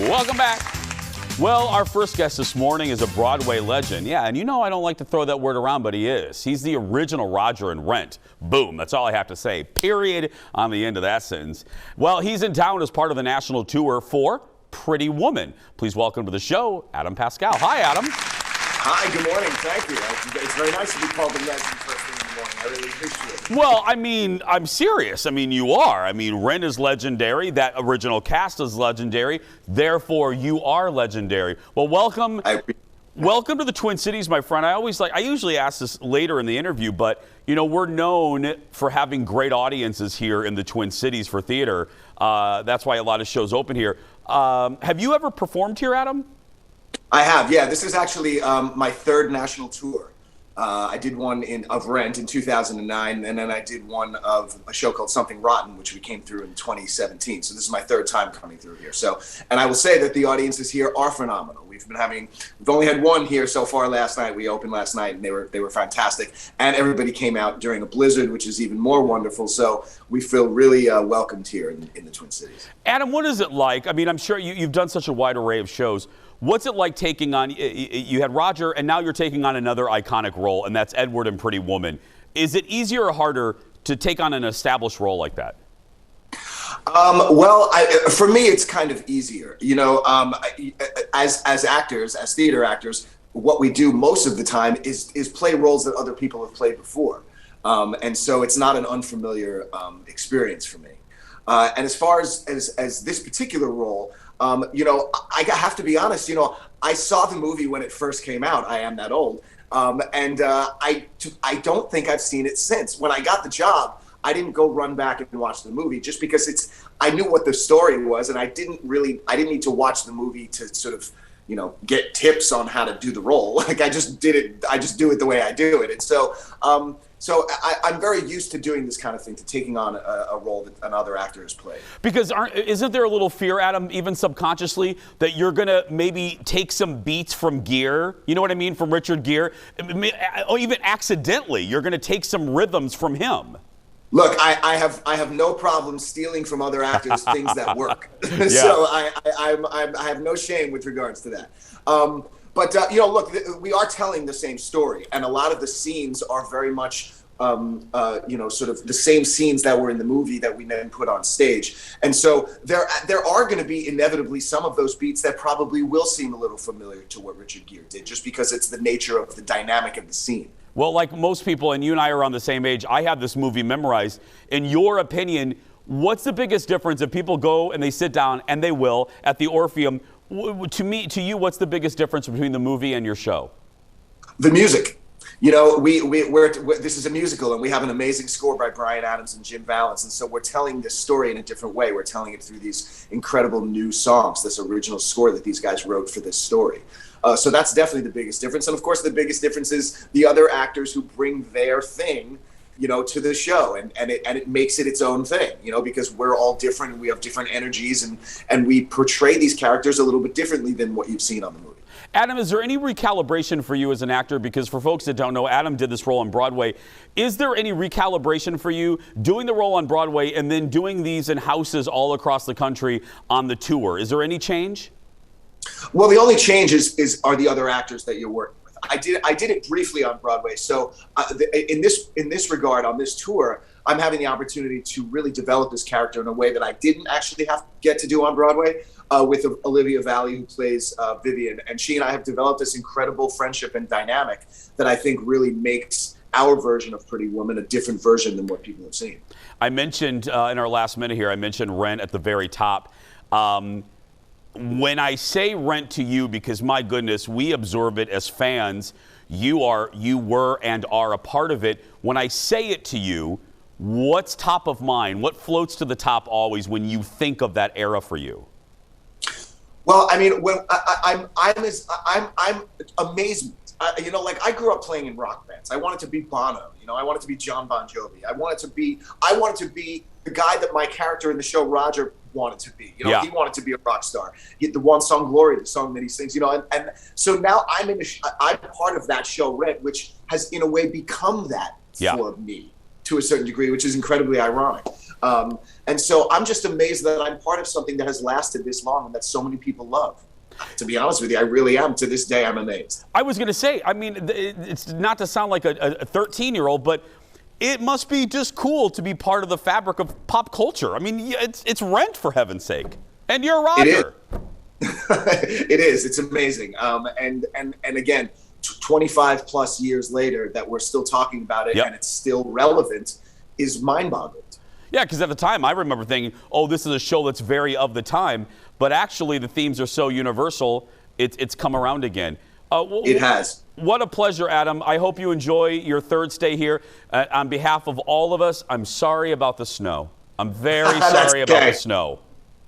Welcome back. Well, our first guest this morning is a Broadway legend. Yeah, and you know I don't like to throw that word around, but he is. He's the original Roger in Rent. Boom, that's all I have to say. Period on the end of that sentence. Well, he's in town as part of the national tour for Pretty Woman. Please welcome to the show, Adam Pascal. Hi, Adam. Hi, good morning. Thank you. It's very nice to be called a legend first thing in the morning. I really appreciate it. Well, I mean, I'm serious. I mean, you are. I mean, Rent is legendary. That original cast is legendary. Therefore, you are legendary. Well, welcome. Welcome to the Twin Cities, my friend. I usually ask this later in the interview, but, you know, we're known for having great audiences here in the Twin Cities for theater. That's why a lot of shows open here. Have you ever performed here, Adam? I have, yeah. This is actually my third national tour. I did one of Rent in 2009, and then I did one of a show called Something Rotten, which we came through in 2017. So this is my third time coming through here. So, and I will say that the audiences here are phenomenal. We've only had one here so far last night. We opened last night, and they were fantastic. And everybody came out during a blizzard, which is even more wonderful. So we feel really welcomed here in the Twin Cities. Adam, what is it like? I mean, I'm sure you've done such a wide array of shows. What's it like taking on, you had Roger, and now you're taking on another iconic role, and that's Edward in Pretty Woman. Is it easier or harder to take on an established role like that? Well, for me, it's kind of easier. You know, as actors, as theater actors, what we do most of the time is play roles that other people have played before. And so it's not an unfamiliar experience for me. And as far as this particular role, you know, I have to be honest, you know, I saw the movie when it first came out. I am that old. And I don't think I've seen it since. When I got the job, I didn't go run back and watch the movie just because I knew what the story was, and I didn't need to watch the movie to sort of, you know, get tips on how to do the role. Like I just do it the way I do it. And so, I'm very used to doing this kind of thing, to taking on a role that another actor has played. Because isn't there a little fear, Adam, even subconsciously, that you're going to maybe take some beats from Gere? You know what I mean? From Richard Gere? Or even accidentally, you're going to take some rhythms from him. Look, I have no problem stealing from other actors things that work. Yeah. So I have no shame with regards to that. But you know, look, we are telling the same story, and a lot of the scenes are very much, you know, sort of the same scenes that were in the movie that we then put on stage. And so there are going to be inevitably some of those beats that probably will seem a little familiar to what Richard Gere did, just because it's the nature of the dynamic of the scene. Well, like most people, and you and I are on the same age, I have this movie memorized. In your opinion, what's the biggest difference if people go and they sit down, and they will, at the Orpheum? To you, what's the biggest difference between the movie and your show? The music. You know, this is a musical, and we have an amazing score by Bryan Adams and Jim Vallance, and so we're telling this story in a different way. We're telling it through these incredible new songs, this original score that these guys wrote for this story. So that's definitely the biggest difference. And of course, the biggest difference is the other actors who bring their thing, you know, to the show, and it makes it its own thing, you know, because we're all different and we have different energies, and we portray these characters a little bit differently than what you've seen on the movie. Adam, is there any recalibration for you as an actor? Because for folks that don't know, Adam did this role on Broadway. Is there any recalibration for you doing the role on Broadway and then doing these in houses all across the country on the tour? Is there any change? Well, the only change are the other actors that you're working with. I did it briefly on Broadway. So in this regard, on this tour, I'm having the opportunity to really develop this character in a way that I didn't actually get to do on Broadway with Olivia Valli, who plays Vivian. And she and I have developed this incredible friendship and dynamic that I think really makes our version of Pretty Woman a different version than what people have seen. I mentioned in our last minute here, I mentioned Rent at the very top. When I say Rent to you, because my goodness, we absorb it as fans, you were and are a part of it. When I say it to you, what's top of mind? What floats to the top always when you think of that era for you? Well, I mean, when I'm amazement. You know, like I grew up playing in rock bands. I wanted to be Bono. You know, I wanted to be John Bon Jovi. I wanted to be the guy that my character in the show Roger wanted to be. You know, yeah. He wanted to be a rock star. The one song Glory, the song that he sings. You know, and so now I'm part of that show Rent, which has in a way become that for me to a certain degree, which is incredibly ironic. And so I'm just amazed that I'm part of something that has lasted this long and that so many people love. To be honest with you, I really am. To this day, I'm amazed. I was going to say, I mean, it's not to sound like a 13-year-old, but it must be just cool to be part of the fabric of pop culture. I mean, it's Rent, for heaven's sake. And you're Roger. It is. It's amazing. And again, 25 plus years later that we're still talking about it and it's still relevant is mind-boggling. Yeah, because at the time I remember thinking, oh, this is a show that's very of the time, but actually the themes are so universal, it's come around again. It has. What a pleasure, Adam. I hope you enjoy your third stay here. On behalf of all of us, I'm sorry about the snow. I'm very sorry about the snow.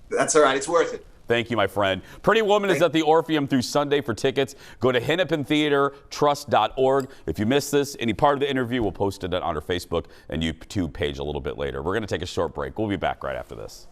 That's all right. It's worth it. Thank you, my friend. Pretty Woman is at the Orpheum through Sunday. For tickets, go to hennepintheatertrust.org. If you missed this, any part of the interview, we'll post it on our Facebook and YouTube page a little bit later. We're going to take a short break. We'll be back right after this.